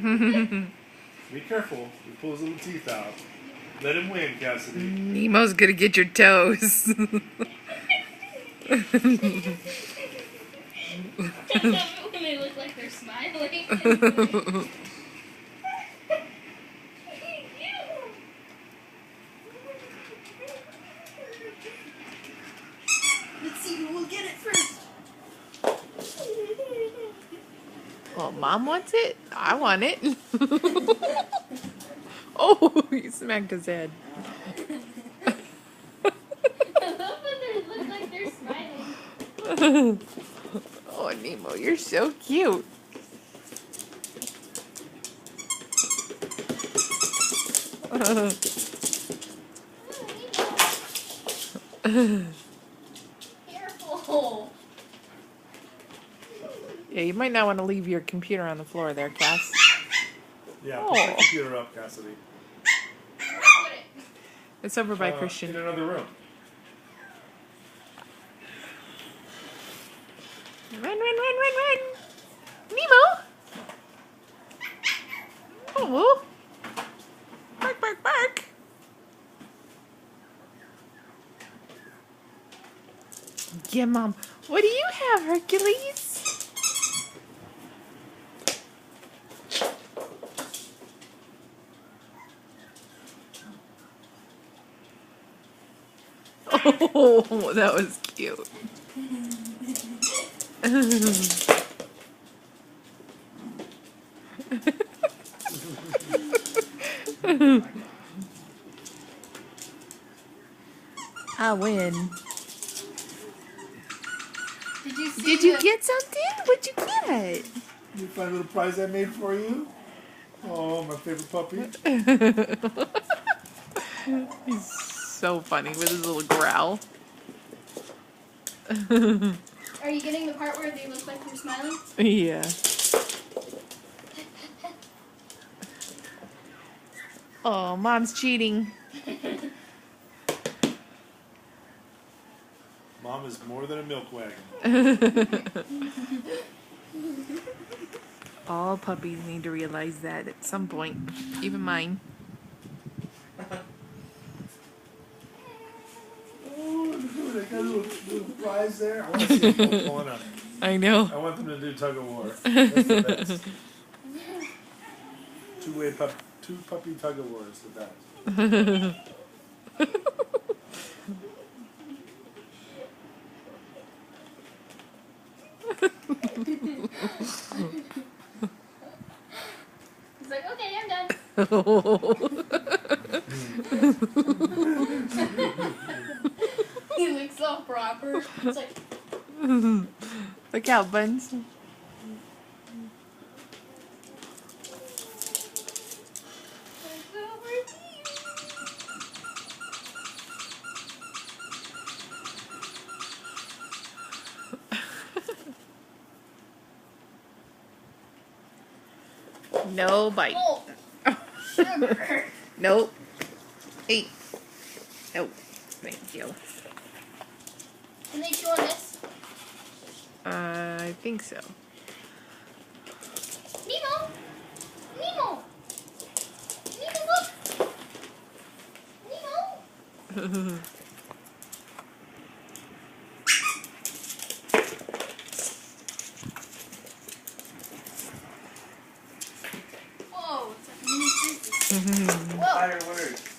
Be careful. He pulls his little teeth out. Let him win, Cassidy. Nemo's gonna get your toes. I love it when they look like they're smiling. Let's see who will get it first. Well, Mom wants it. I want it. Oh, he smacked his head. I love when they look like they're smiling. Oh, Nemo, you're so cute. Careful. Yeah, you might not want to leave your computer on the floor there, Cass. Yeah, Oh. put the computer up, Cassidy. Where put it? It's over by In Christian. another room. Run, run, run, run, run! Nemo! Oh! Bark, bark, bark! Yeah, Mom. What do you have, Hercules? Oh, that was cute. I win. Did you see Did you get something? What'd you get? You find a little prize I made for you? Oh, my favorite puppy. He's so funny with his little growl. Are you getting the part where they look like they're smiling? Yeah. Oh, Mom's cheating. Mom is more than a milk wagon. All puppies need to realize that at some point. Even mine. Oh, look, they got a little prize there. I want to see them both pulling up. I know. I want them to do tug of war. That's the best. Two puppy tug of war is the best. He's like, okay, I'm done. He looks so proper. It's like, Look out, Buns. No bite. oh, sugar. Nope. Hey. Nope. Thank you. Can they chew on this? I think so. Nemo! Nemo! Nemo, look! Nemo! Whoa, it's like mini pieces. Whoa! Higher words.